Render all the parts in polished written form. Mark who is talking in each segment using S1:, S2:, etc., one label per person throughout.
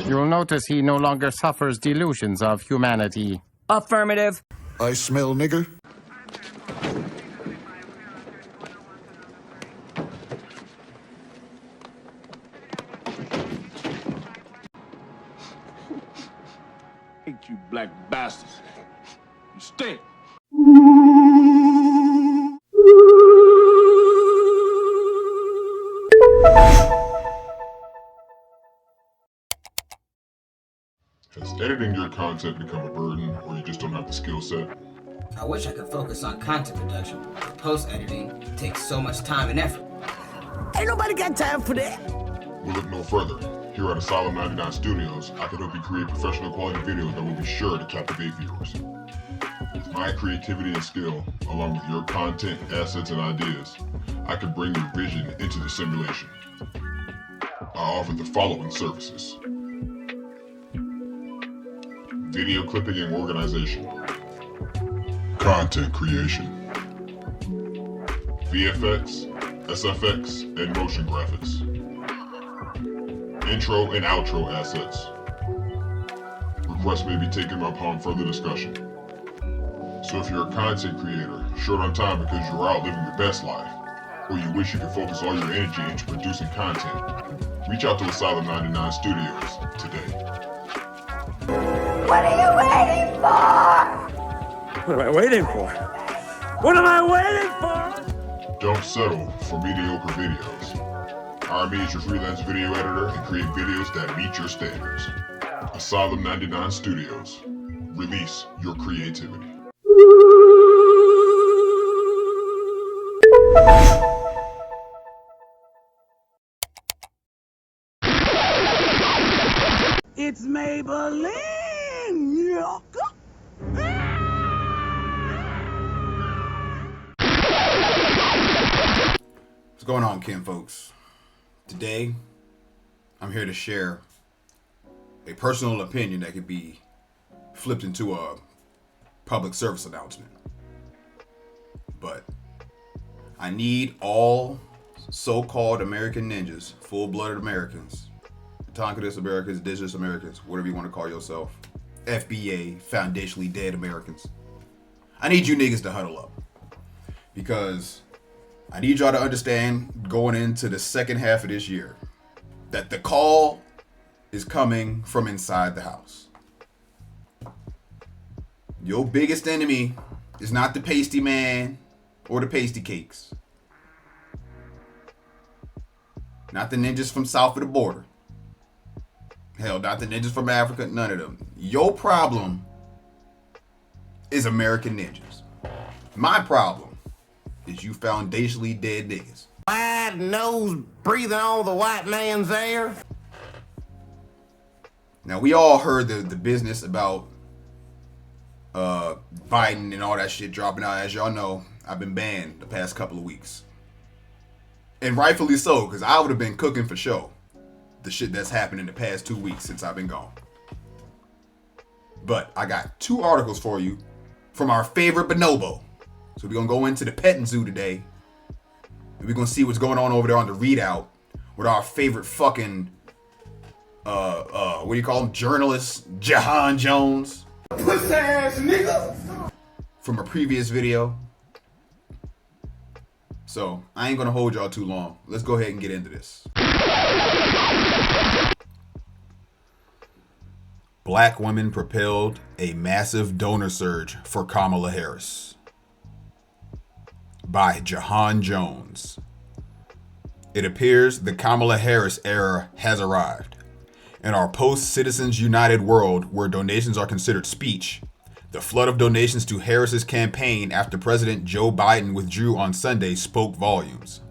S1: You'll notice he no longer suffers delusions of humanity.
S2: Affirmative.
S3: I smell nigger.
S4: Hate you black bastards. You stink.
S5: Has editing your content become a burden, or you just don't have the skill set?
S6: I wish I could focus on content production, but post-editing takes so much time and effort.
S2: Ain't nobody got time for that.
S5: We'll look no further. Here at Asylum 99 Studios, I can help you create professional quality videos that will be sure to captivate viewers. With my creativity and skill, along with your content, assets, and ideas, I can bring your vision into the simulation. I offer the following services: video clipping and organization, content creation, VFX, SFX, and motion graphics, intro and outro assets. Requests may be taken upon further discussion. So if you're a content creator, short on time because you're out living your best life, or you wish you could focus all your energy into producing content, reach out to Asylum 99 Studios today.
S2: What are you waiting for?
S4: What am I waiting for? What am I waiting for?
S5: Don't settle for mediocre videos. Hire me as your freelance video editor and create videos that meet your standards. Asylum 99 Studios. Release your creativity.
S2: It's Maybelline.
S7: What's going on, Ken folks? Today, I'm here to share a personal opinion that could be flipped into a public service announcement. But I need all so-called American ninjas, full-blooded Americans, Tonkadas Americans, Indigenous Americans, whatever you want to call yourself, FBA, foundationally dead Americans. I need you niggas to huddle up, because I need y'all to understand going into the second half of this year that the call is coming from inside the house. Your biggest enemy is not the pasty man or the pasty cakes. Not the ninjas from south of the border. Hell, not the ninjas from Africa, none of them. Your problem is American ninjas. My problem is you foundationally dead niggas.
S8: Wide nose breathing on the white man's air.
S7: Now, we all heard the business about Biden and all that shit dropping out. As y'all know, I've been banned the past couple of weeks. And rightfully so, because I would have been cooking for show the shit that's happened in the past 2 weeks since I've been gone. But I got 2 articles for you from our favorite bonobo. So we're going to go into the petting zoo today. And we're going to see what's going on over there on the readout with our favorite fucking, what do you call him? Journalist, Jahan Jones.
S8: Pussy ass nigga.
S7: From a previous video. So I ain't going to hold y'all too long. Let's go ahead and get into this. Black women propelled a massive donor surge for Kamala Harris. By Jahan Jones. It appears the Kamala Harris era has arrived. In our post-Citizens United world where donations are considered speech, the flood of donations to Harris's campaign after President Joe Biden withdrew on Sunday spoke volumes.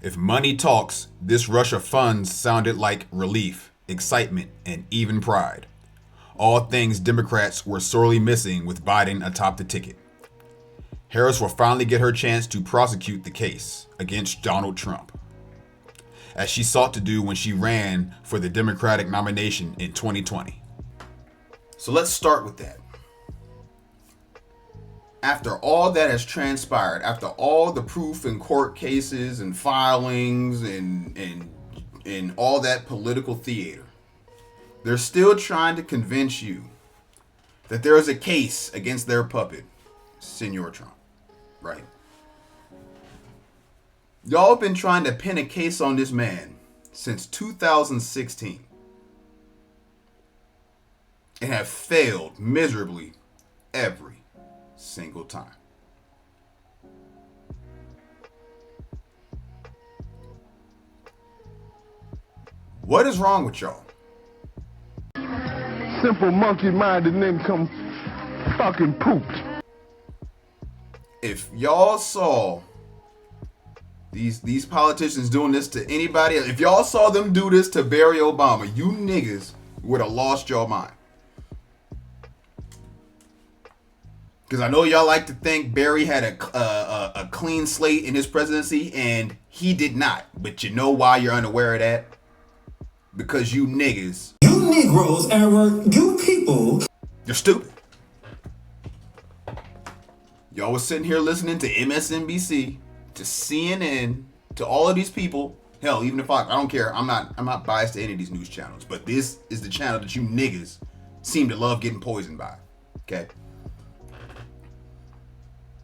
S7: If money talks, this rush of funds sounded like relief, excitement, and even pride. All things Democrats were sorely missing with Biden atop the ticket. Harris will finally get her chance to prosecute the case against Donald Trump, as she sought to do when she ran for the Democratic nomination in 2020. So let's start with that. After all that has transpired, after all the proof in court cases and filings and in all that political theater, they're still trying to convince you that there is a case against their puppet, Senor Trump, right? Y'all have been trying to pin a case on this man since 2016 and have failed miserably every single time. What is wrong with y'all?
S3: Simple monkey-minded nigga come fucking pooped.
S7: If y'all saw these politicians doing this to anybody else, if y'all saw them do this to Barry Obama, you niggas would have lost your mind. Because I know y'all like to think Barry had a clean slate in his presidency, and he did not. But you know why you're unaware of that? Because you niggas,
S9: you Negroes, you people,
S7: you're stupid. Y'all was sitting here listening to MSNBC, to CNN, to all of these people. Hell, even if I don't care, I'm not biased to any of these news channels, but this is the channel that you niggas seem to love getting poisoned by. Okay?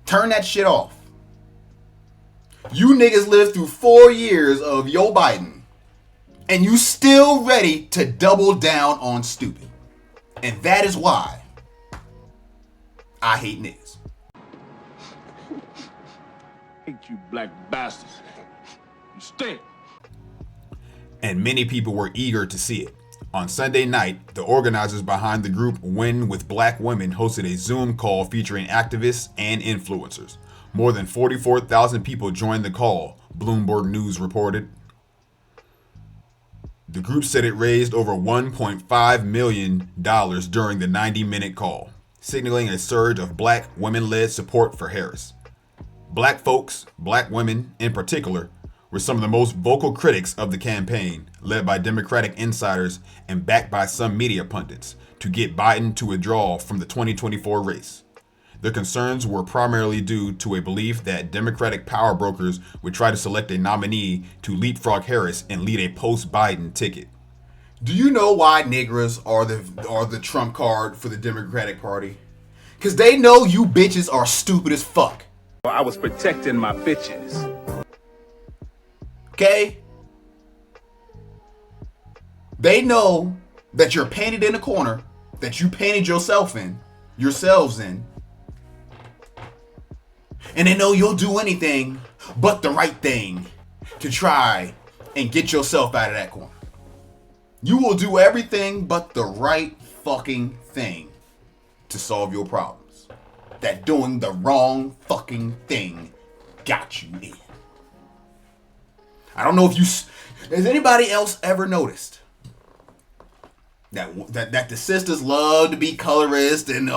S7: Turn that shit off. You niggas lived through 4 years of Joe Biden, and you still ready to double down on stupid. And that is why I hate niggas.
S3: Hate you black bastards. You stink.
S7: And many people were eager to see it. On Sunday night, the organizers behind the group Win with Black Women hosted a Zoom call featuring activists and influencers. More than 44,000 people joined the call, Bloomberg News reported. The group said it raised over $1.5 million during the 90-minute call, signaling a surge of black women-led support for Harris. Black folks, black women in particular, were some of the most vocal critics of the campaign, led by Democratic insiders and backed by some media pundits, to get Biden to withdraw from the 2024 race. Their concerns were primarily due to a belief that Democratic power brokers would try to select a nominee to leapfrog Harris and lead a post-Biden ticket. Do you know why niggas are the trump card for the Democratic Party? Because they know you bitches are stupid as fuck.
S3: I was protecting my bitches.
S7: Okay? They know that you're painted in a corner, that you painted yourselves in, and they know you'll do anything but the right thing to try and get yourself out of that corner. You will do everything but the right fucking thing to solve your problems. That doing the wrong fucking thing got you in. I don't know if has anybody else ever noticed that the sisters love to be colorist and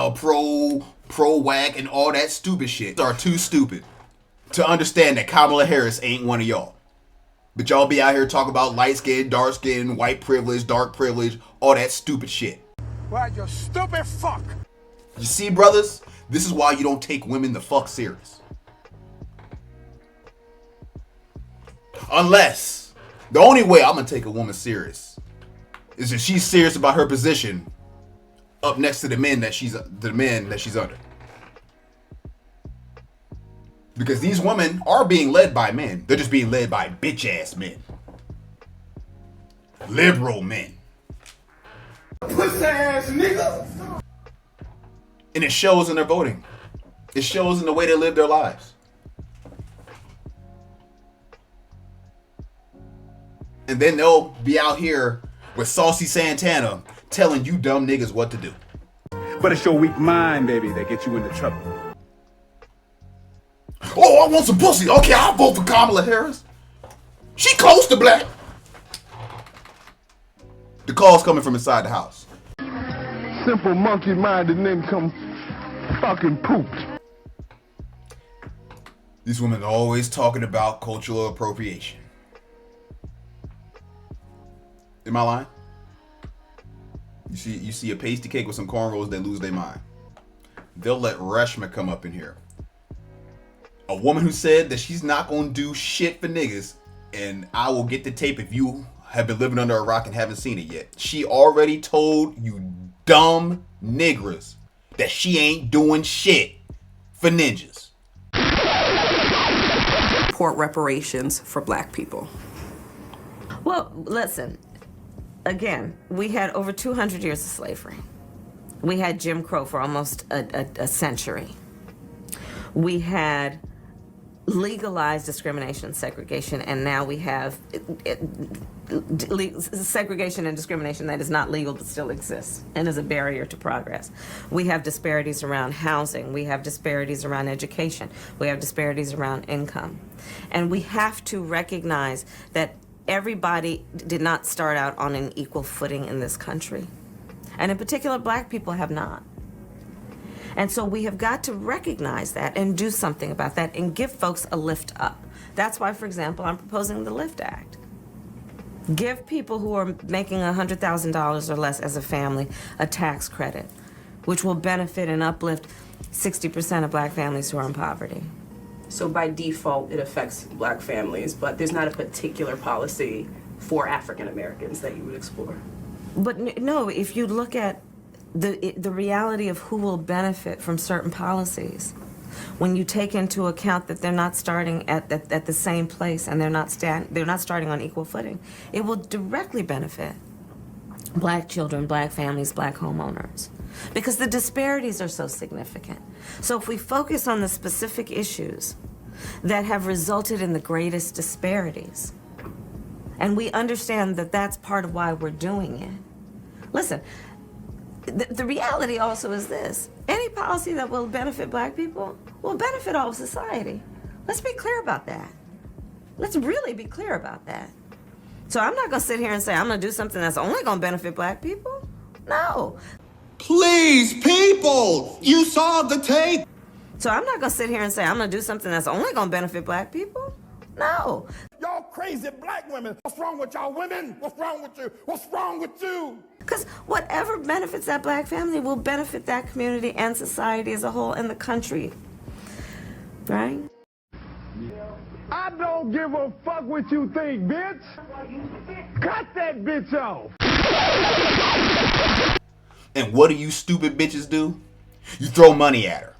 S7: pro-whack and all that stupid shit are too stupid to understand that Kamala Harris ain't one of y'all. But y'all be out here talking about light skin, dark skin, white privilege, dark privilege, all that stupid shit.
S3: Why, you stupid fuck?
S7: You see, brothers, this is why you don't take women the fuck serious. Unless, the only way I'm gonna take a woman serious is if she's serious about her position up next to the men that she's under. Because these women are being led by men. They're just being led by bitch ass men. Liberal men.
S3: Pussy ass nigga.
S7: And it shows in their voting. It shows in the way they live their lives. And then they'll be out here with Saucy Santana telling you dumb niggas what to do.
S3: But it's your weak mind, baby, that gets you into trouble.
S7: Oh, I want some pussy. Okay, I'll vote for Kamala Harris. She close to black. The call's coming from inside the house.
S3: Simple monkey-minded nigga come fucking pooped.
S7: These women are always talking about cultural appropriation. Am I lying? You see a pasty cake with some cornrows, they lose their mind. They'll let Reshma come up in here. A woman who said that she's not gonna do shit for niggas, and I will get the tape if you have been living under a rock and haven't seen it yet. She already told you dumb niggers that she ain't doing shit for ninjas.
S10: Support reparations for black people.
S11: Well, listen, again, we had over 200 years of slavery. We had Jim Crow for almost a century. We had legalized discrimination and segregation, and now we have segregation and discrimination that is not legal but still exists and is a barrier to progress. We have disparities around housing. We have disparities around education. We have disparities around income. And we have to recognize that everybody did not start out on an equal footing in this country. And in particular, black people have not. And so we have got to recognize that and do something about that and give folks a lift up. That's why, for example, I'm proposing the LIFT Act. Give people who are making $100,000 or less as a family a tax credit, which will benefit and uplift 60% of black families who are in poverty.
S10: So by default, it affects black families, but there's not a particular policy for African Americans that you would explore.
S11: But no, if you look at the reality of who will benefit from certain policies, when you take into account that they're not starting at the same place and they're not starting on equal footing, it will directly benefit black children, black families, black homeowners, because the disparities are so significant. So if we focus on the specific issues that have resulted in the greatest disparities, and we understand that that's part of why we're doing it. Listen, the reality also is this: any policy that will benefit black people will benefit all of society. Let's be clear about that. Let's really be clear about that. So I'm not gonna sit here and say I'm gonna do something that's only gonna benefit black people. No.
S8: Please, people, you saw the tape.
S11: So I'm not gonna sit here and say I'm gonna do something that's only gonna benefit black people. No.
S8: Y'all crazy black women. What's wrong with y'all women? What's wrong with you? What's wrong with you?
S11: Because whatever benefits that black family will benefit that community and society as a whole and the country. Right?
S3: I don't give a fuck what you think, bitch. Cut that bitch off.
S7: And what do you stupid bitches do? You throw money at her.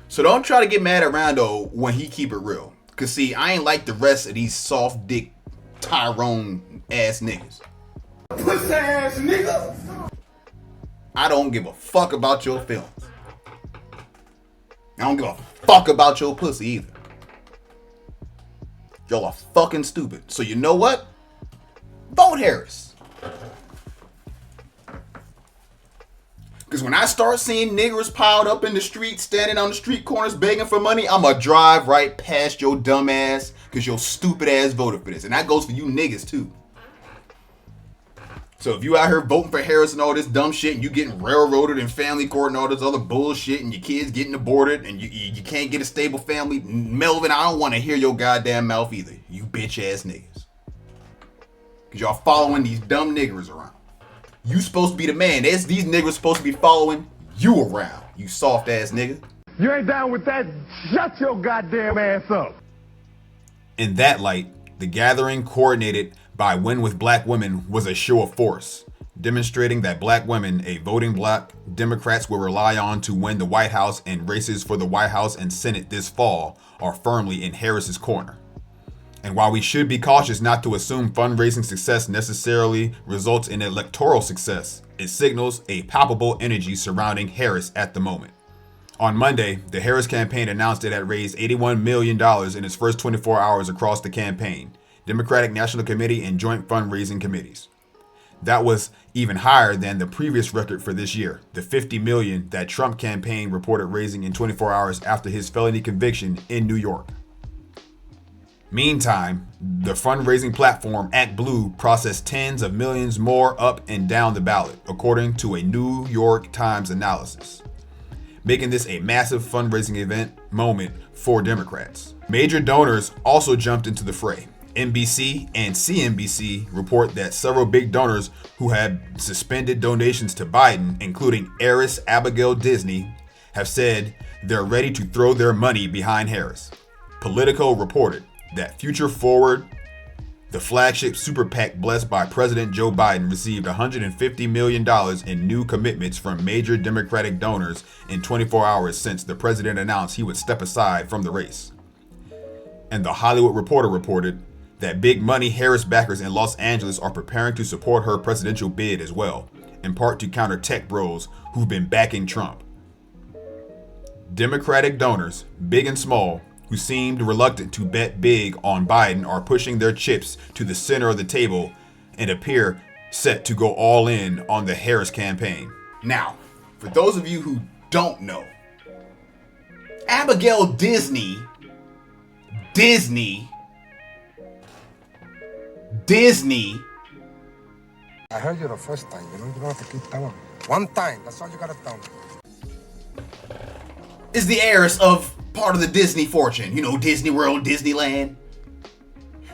S7: So don't try to get mad at Rondo when he keep it real. Cause see, I ain't like the rest of these soft dick Tyrone ass niggas.
S8: Pussy ass niggas.
S7: I don't give a fuck about your feelings. I don't give a fuck about your pussy either. Y'all are fucking stupid. So you know what? Vote Harris. Because when I start seeing niggers piled up in the street, standing on the street corners begging for money, I'ma drive right past your dumb ass because your stupid ass voted for this. And that goes for you niggas too. So if you out here voting for Harris and all this dumb shit, and you getting railroaded in family court and all this other bullshit, and your kids getting aborted, and you can't get a stable family, Melvin, I don't want to hear your goddamn mouth either, you bitch ass niggas. Because y'all following these dumb niggers around. You supposed to be the man. These niggas supposed to be following you around, you soft ass nigga.
S3: You ain't down with that? Shut your goddamn ass up.
S7: In that light, the gathering coordinated by Win with Black Women was a show of force, demonstrating that black women, a voting bloc Democrats will rely on to win the White House and races for the White House and Senate this fall, are firmly in Harris's corner. And while we should be cautious not to assume fundraising success necessarily results in electoral success, it signals a palpable energy surrounding Harris at the moment. On Monday, the Harris campaign announced it had raised $81 million in its first 24 hours across the campaign, Democratic National Committee and joint fundraising committees. That was even higher than the previous record for this year, the $50 million that Trump campaign reported raising in 24 hours after his felony conviction in New York. Meantime, the fundraising platform ActBlue processed tens of millions more up and down the ballot, according to a New York Times analysis, making this a massive fundraising event moment for Democrats. Major donors also jumped into the fray. NBC and CNBC report that several big donors who had suspended donations to Biden, including heiress Abigail Disney, have said they're ready to throw their money behind Harris. Politico reported that Future Forward, the flagship super PAC blessed by President Joe Biden, received $150 million in new commitments from major Democratic donors in 24 hours since the president announced he would step aside from the race. And The Hollywood Reporter reported that big money Harris backers in Los Angeles are preparing to support her presidential bid as well, in part to counter tech bros who've been backing Trump. Democratic donors, big and small, who seemed reluctant to bet big on Biden are pushing their chips to the center of the table and appear set to go all in on the Harris campaign. Now, for those of you who don't know, Abigail Disney,
S8: I heard you the first time, you don't have to keep telling me. One time, that's all you gotta tell me.
S7: is the heiress of part of the Disney fortune. You know, Disney World, Disneyland.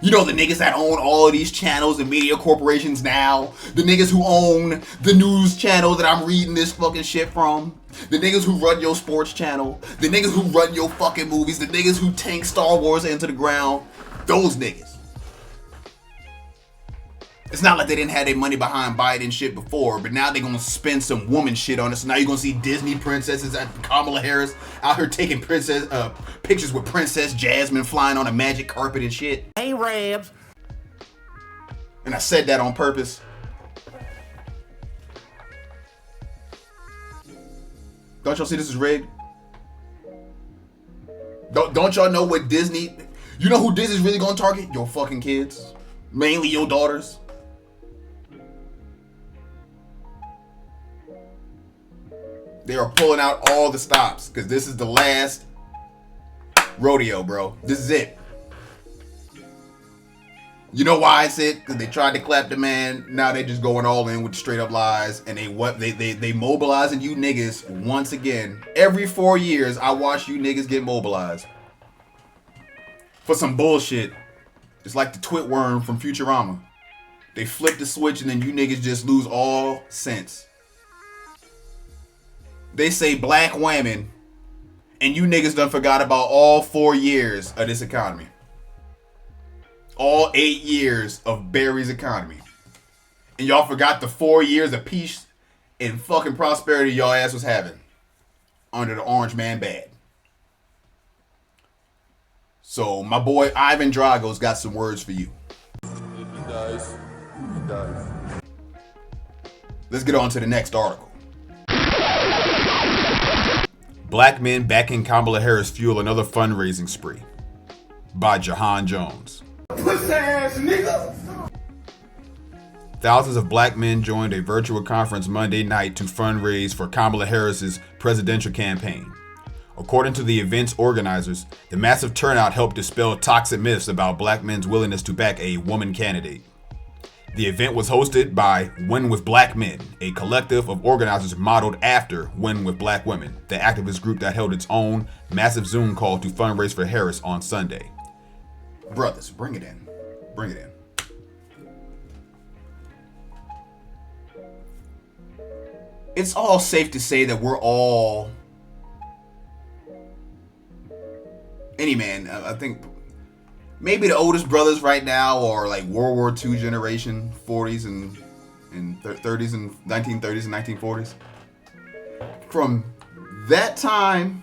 S7: You know, the niggas that own all of these channels and media corporations now. The niggas who own the news channel that I'm reading this fucking shit from. The niggas who run your sports channel. The niggas who run your fucking movies. The niggas who tank Star Wars into the ground. Those niggas. It's not like they didn't have their money behind Biden shit before, but now they're gonna spend some woman shit on it. So now you're gonna see Disney princesses and Kamala Harris out here taking pictures with Princess Jasmine flying on a magic carpet and shit.
S2: Hey, Rabs.
S7: And I said that on purpose. Don't y'all see this is rigged? Don't y'all know what Disney... You know who Disney's really gonna target? Your fucking kids. Mainly your daughters. They are pulling out all the stops because this is the last rodeo, bro. This is it. You know why it's it? Because they tried to clap the man. Now they just going all in with straight up lies, and they mobilizing you niggas once again. Every 4 years, I watch you niggas get mobilized for some bullshit. It's like the twit worm from Futurama. They flip the switch and then you niggas just lose all sense. They say black women, and you niggas done forgot about all 4 years of this economy. All 8 years of Barry's economy. And y'all forgot the 4 years of peace and fucking prosperity y'all ass was having under the orange man bad. So my boy Ivan Drago's got some words for you.
S5: He does. He does.
S7: Let's get on to the next article. Black men backing Kamala Harris fuel another fundraising spree. By Jahan Jones.
S8: Pussy ass nigga.
S7: Thousands of black men joined a virtual conference Monday night to fundraise for Kamala Harris's presidential campaign. According to the event's organizers, the massive turnout helped dispel toxic myths about black men's willingness to back a woman candidate. The event was hosted by Win with Black Men, a collective of organizers modeled after Win with Black Women, the activist group that held its own massive Zoom call to fundraise for Harris on Sunday. Brothers, bring it in. Bring it in. It's all safe to say that we're all... Any man, I think... Maybe the oldest brothers right now are like World War II generation, 40s and 30s and 1930s and 1940s. From that time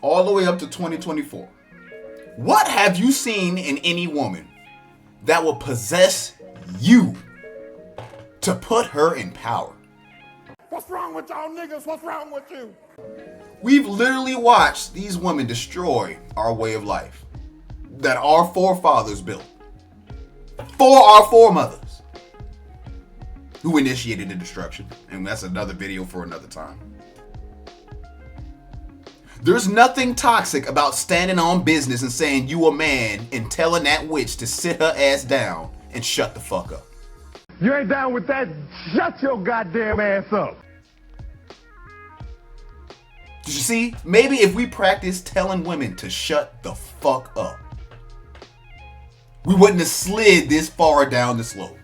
S7: all the way up to 2024, what have you seen in any woman that will possess you to put her in power?
S8: What's wrong with y'all niggas? What's wrong with you?
S7: We've literally watched these women destroy our way of life that our forefathers built for our foremothers who initiated the destruction. And that's another video for another time. There's nothing toxic about standing on business and saying you a man and telling that witch to sit her ass down and shut the fuck up.
S3: You ain't down with that? Shut your goddamn ass up.
S7: Did you see? Maybe if we practice telling women to shut the fuck up, we wouldn't have slid this far down the slope.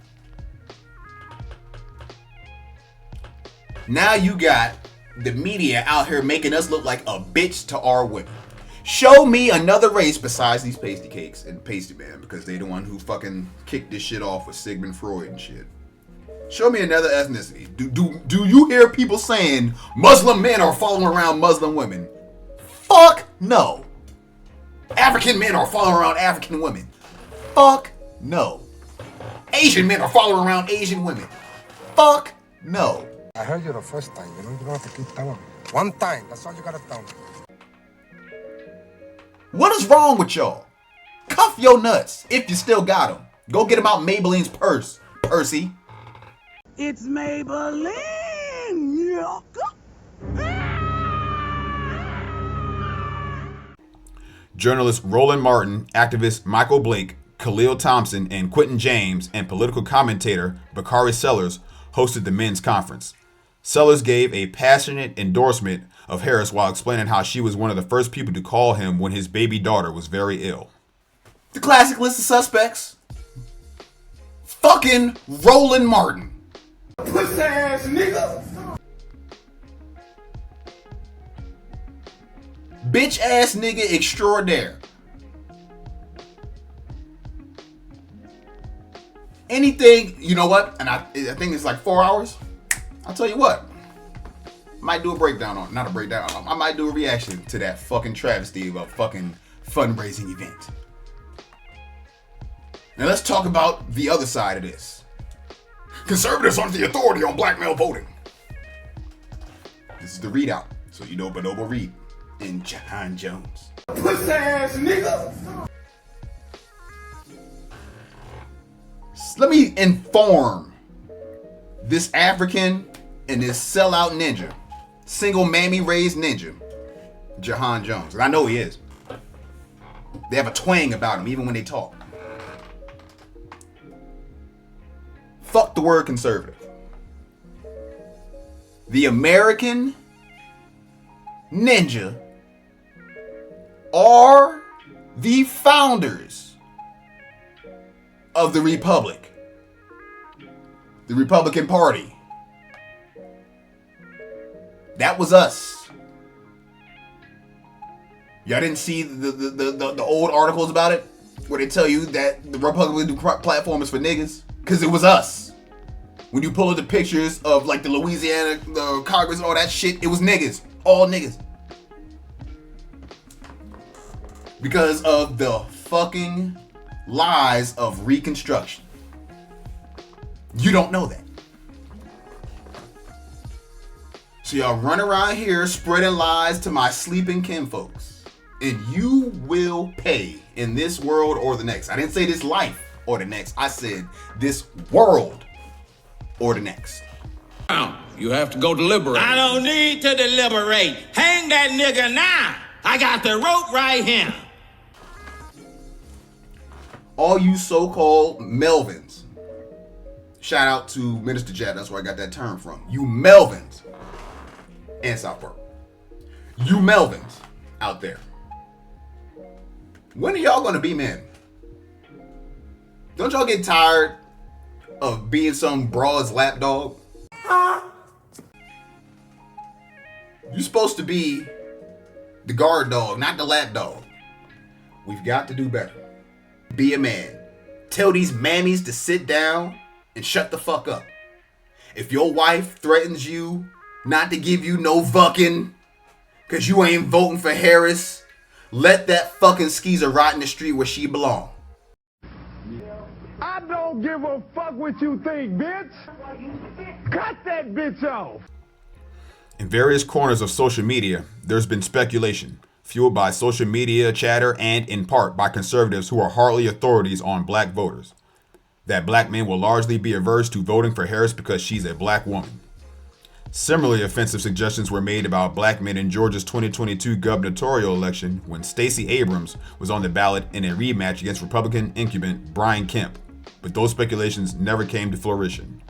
S7: Now you got the media out here making us look like a bitch to our women. Show me another race besides these pasty cakes and pasty man, because they the one who fucking kicked this shit off with Sigmund Freud and shit. Show me another ethnicity. Do you hear people saying Muslim men are following around Muslim women? Fuck no. African men are following around African women. Fuck no. Asian men are following around Asian women. Fuck no.
S8: I heard you the first time, you don't have to keep telling me. One time, that's all you gotta tell me.
S7: What is wrong with y'all? Cuff your nuts if you still got them. Go get them out Maybelline's purse, Percy.
S2: It's Maybelline.
S7: Journalists Roland Martin, activist Michael Blake, Khalil Thompson, and Quentin James, and political commentator Bakari Sellers hosted the men's conference. Sellers gave a passionate endorsement of Harris while explaining how she was one of the first people to call him when his baby daughter was very ill. The classic list of suspects. Fucking Roland Martin.
S3: Pussy ass nigga.
S7: Bitch ass nigga extraordinaire. Anything, you know what? And I think it's like 4 hours. I'll tell you what. I might do a breakdown on, not a breakdown. I might do a reaction to that fucking travesty of a fucking fundraising event. Now let's talk about the other side of this. Conservatives aren't the authority on black male voting. This is the readout, so you know Bonobo Reed and John Jones.
S3: Pussy ass nigga.
S7: Let me inform this African and this sellout ninja, single mammy raised ninja, Jahan Jones. And I know he is. They have a twang about him even when they talk. Fuck the word conservative. The American ninja are the founders of the Republic. The Republican Party. That was us. Y'all didn't see the old articles about it? Where they tell you that the Republican platform is for niggas? Because it was us. When you pull up the pictures of like the Louisiana, the Congress, all that shit, it was niggas. All niggas. Because of the fucking lies of Reconstruction. You don't know that. So y'all run around here spreading lies to my sleeping kinfolks. And you will pay in this world or the next. I didn't say this life or the next. I said this world or the next.
S12: You have to go deliberate. I don't need to deliberate. Hang that nigga now. I got the rope right here.
S7: All you so-called Melvins. Shout out to Minister Jab. That's where I got that term from. You Melvins. And South Park. You Melvins out there. When are y'all gonna be men? Don't y'all get tired of being some broad's lapdog? You're supposed to be the guard dog, not the lapdog. We've got to do better. Be a man. Tell these mammies to sit down and shut the fuck up. If your wife threatens you not to give you no fucking because you ain't voting for Harris, let that fucking skeezer rot in the street where she belong.
S3: I don't give a fuck what you think, bitch. Cut that bitch off.
S7: In various corners of social media, there's been speculation, fueled by social media chatter and in part by conservatives who are hardly authorities on black voters, that black men will largely be averse to voting for Harris because she's a black woman. Similarly offensive suggestions were made about black men in Georgia's 2022 gubernatorial election when Stacey Abrams was on the ballot in a rematch against Republican incumbent Brian Kemp, but those speculations never came to fruition.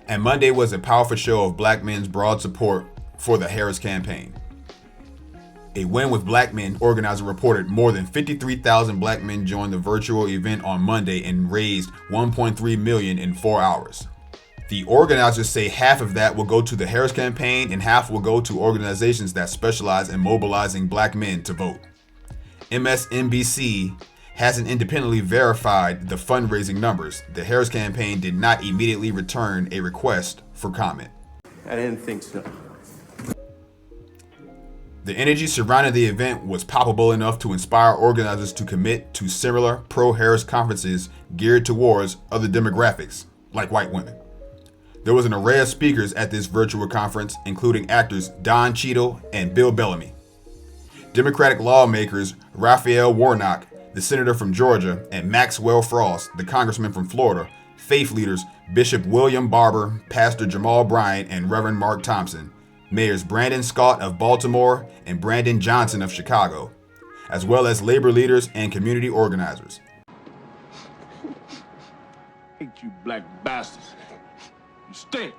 S7: And Monday was a powerful show of black men's broad support for the Harris campaign. A Win with Black Men organizer reported more than 53,000 black men joined the virtual event on Monday and raised $1.3 million in 4 hours. The organizers say half of that will go to the Harris campaign and half will go to organizations that specialize in mobilizing black men to vote. MSNBC hasn't independently verified the fundraising numbers. The Harris campaign did not immediately return a request for comment.
S13: I didn't think so.
S7: The energy surrounding the event was palpable enough to inspire organizers to commit to similar pro-Harris conferences geared towards other demographics, like white women. There was an array of speakers at this virtual conference, including actors Don Cheadle and Bill Bellamy, Democratic lawmakers Raphael Warnock, the senator from Georgia, and Maxwell Frost, the congressman from Florida, faith leaders Bishop William Barber, Pastor Jamal Bryant, and Reverend Mark Thompson, Mayors Brandon Scott of Baltimore and Brandon Johnson of Chicago, as well as labor leaders and community organizers.
S8: Hate you black bastards. You stink.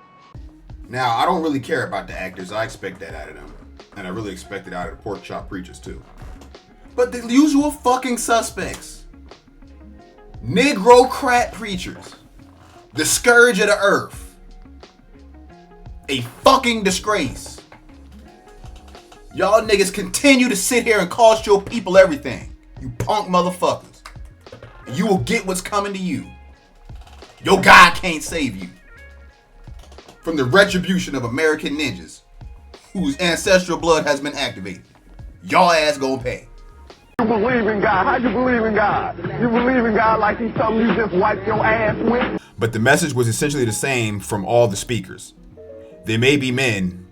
S7: Now, I don't really care about the actors. I expect that out of them. And I really expect it out of the pork chop preachers too. But the usual fucking suspects. Negro crap preachers. The scourge of the earth. A fucking disgrace. Y'all niggas continue to sit here and cost your people everything. You punk motherfuckers. And you will get what's coming to you. Your God can't save you from the retribution of American ninjas whose ancestral blood has been activated. Y'all ass gonna pay.
S3: You believe in God. How you believe in God? You believe in God like he's something you just wipe your ass with?
S7: But the message was essentially the same from all the speakers. They may be men,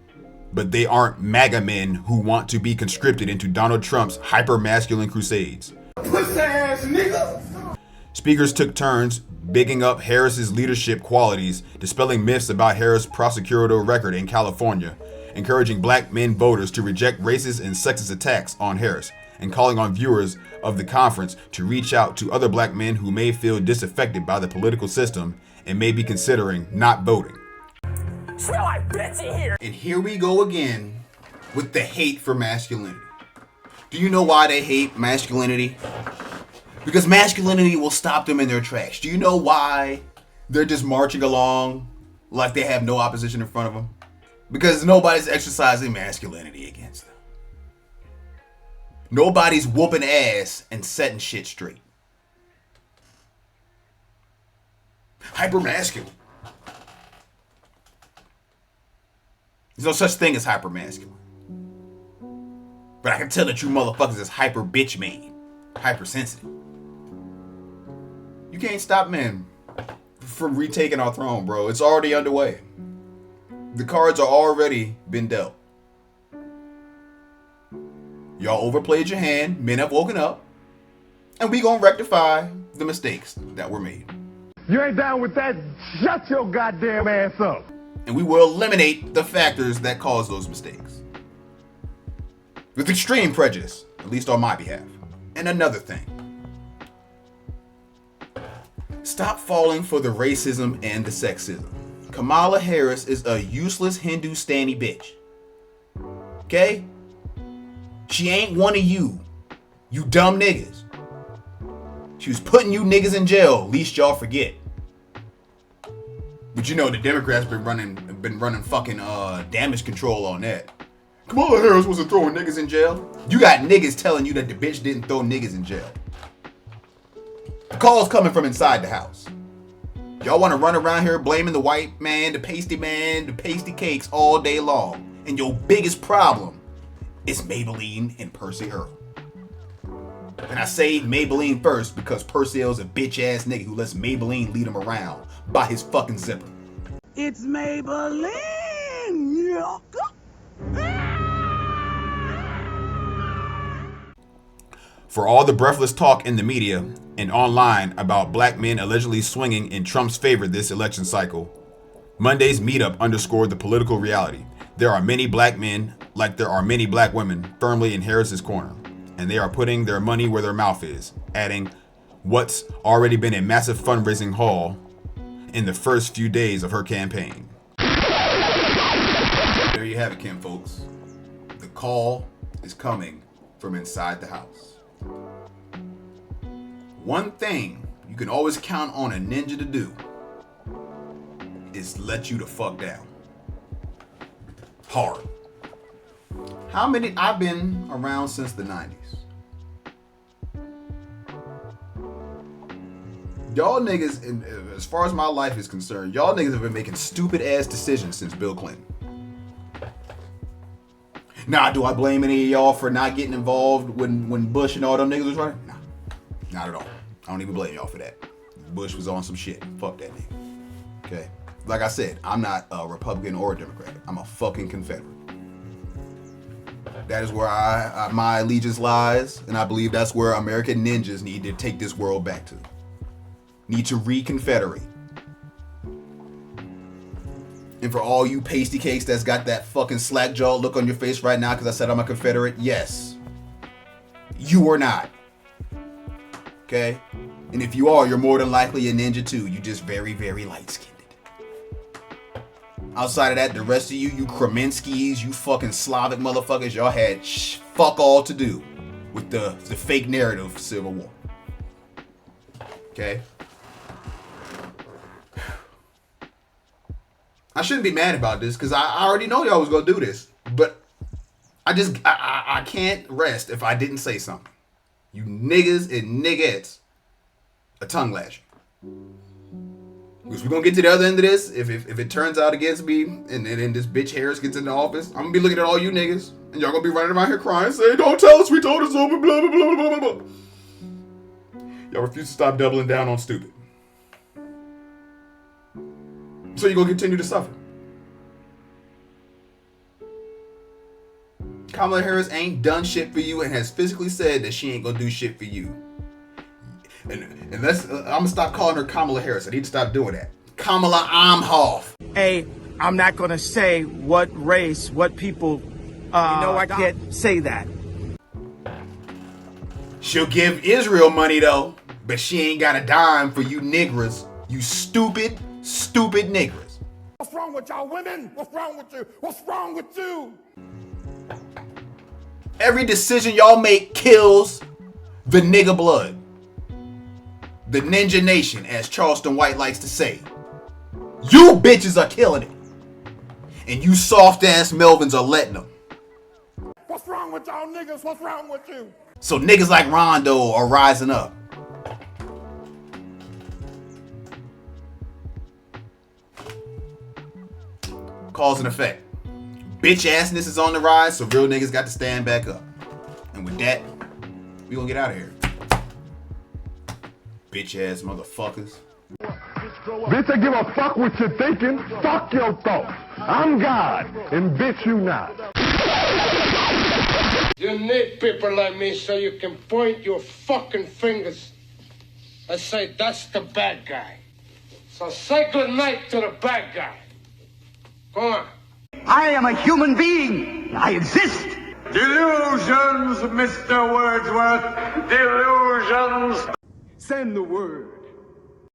S7: but they aren't MAGA men who want to be conscripted into Donald Trump's hyper-masculine crusades.
S8: Pussy ass nigga.
S7: Speakers took turns bigging up Harris's leadership qualities, dispelling myths about Harris' prosecutorial record in California, encouraging black men voters to reject racist and sexist attacks on Harris, and calling on viewers of the conference to reach out to other black men who may feel disaffected by the political system and may be considering not voting.
S8: Smell like bitchy here.
S7: And here we go again with the hate for masculinity. Do you know why they hate masculinity? Because masculinity will stop them in their tracks. Do you know why they're just marching along like they have no opposition in front of them? Because nobody's exercising masculinity against them. Nobody's whooping ass and setting shit straight. Hypermasculine. There's no such thing as hypermasculine. But I can tell that you motherfuckers is hyper bitch made. Hypersensitive. You can't stop men from retaking our throne, bro. It's already underway. The cards are already been dealt. Y'all overplayed your hand. Men have woken up. And we gonna rectify the mistakes that were made.
S3: You ain't down with that? Shut your goddamn ass up.
S7: And we will eliminate the factors that cause those mistakes. With extreme prejudice, at least on my behalf. And another thing. Stop falling for the racism and the sexism. Kamala Harris is a useless Hindustani bitch. Okay? She ain't one of you. You dumb niggas. She was putting you niggas in jail, least y'all forget. But you know the Democrats been running fucking damage control on that. Kamala Harris wasn't throwing niggas in jail. You got niggas telling you that the bitch didn't throw niggas in jail. The call's coming from inside the house. Y'all want to run around here blaming the white man, the pasty cakes all day long. And your biggest problem is Maybelline and Percy Earl. And I say Maybelline first because Percy Earl's a bitch ass nigga who lets Maybelline lead him around by his fucking zipper.
S2: It's Maybelline.
S7: For all the breathless talk in the media and online about black men allegedly swinging in Trump's favor this election cycle, Monday's meetup underscored the political reality. There are many black men, like there are many black women, firmly in Harris's corner, and they are putting their money where their mouth is, adding what's already been a massive fundraising haul in the first few days of her campaign. There you have it, Kim folks. The call is coming from inside the house. One thing you can always count on a ninja to do is let you the fuck down. Hard. How many? I've been around since the 90s. Y'all niggas, as far as my life is concerned, y'all niggas have been making stupid ass decisions since Bill Clinton. Now, do I blame any of y'all for not getting involved when Bush and all them niggas was running? Nah, not at all. I don't even blame y'all for that. Bush was on some shit. Fuck that nigga. Okay? Like I said, I'm not a Republican or a Democrat. I'm a fucking Confederate. That is where my allegiance lies, and I believe that's where American ninjas need to take this world back to. Need to reconfederate. And for all you pasty cakes that's got that fucking slack jaw look on your face right now because I said I'm a Confederate, yes. You are not. Okay? And if you are, you're more than likely a ninja too. You just very, very light-skinned. Outside of that, the rest of you Kreminskis, you fucking Slavic motherfuckers, y'all had fuck all to do with the fake narrative of Civil War. Okay? I shouldn't be mad about this because I already know y'all was gonna do this, but I can't rest if I didn't say something. You niggas and niggettes, a tongue lashing. Because we're gonna get to the other end of this. If it turns out against me and then this bitch Harris gets in the office, I'm gonna be looking at all you niggas and y'all gonna be running around here crying, saying, "Don't tell us we told us so," blah blah blah blah blah blah. Y'all refuse to stop doubling down on stupid. So you're gonna continue to suffer. Kamala Harris ain't done shit for you and has physically said that she ain't gonna do shit for you. And let's, I'm gonna stop calling her Kamala Harris. I need to stop doing that. Kamala Ahau.
S2: Hey, I'm not gonna say what race, what people. I can't say that.
S7: She'll give Israel money though, but she ain't got a dime for you niggers. You stupid niggers.
S8: What's wrong with y'all women? What's wrong with you? What's wrong with you?
S7: Every decision y'all make kills the nigga blood. The Ninja Nation, as Charleston White likes to say. You bitches are killing it. And you soft ass Melvins are letting them.
S8: What's wrong with y'all niggas? What's wrong with you?
S7: So niggas like Rondo are rising up. Cause and effect. Bitch assness is on the rise, so real niggas got to stand back up. And with that, we gonna get out of here. Bitch ass motherfuckers.
S3: Bitch, I give a fuck what you're thinking. Fuck your thoughts. I'm God, and bitch, you not.
S13: You need people like me so you can point your fucking fingers and say, that's the bad guy. So say good night to the bad guy. Go on.
S2: I am a human being. I exist.
S3: Delusions, Mr. Wordsworth. Delusions.
S2: Send the word.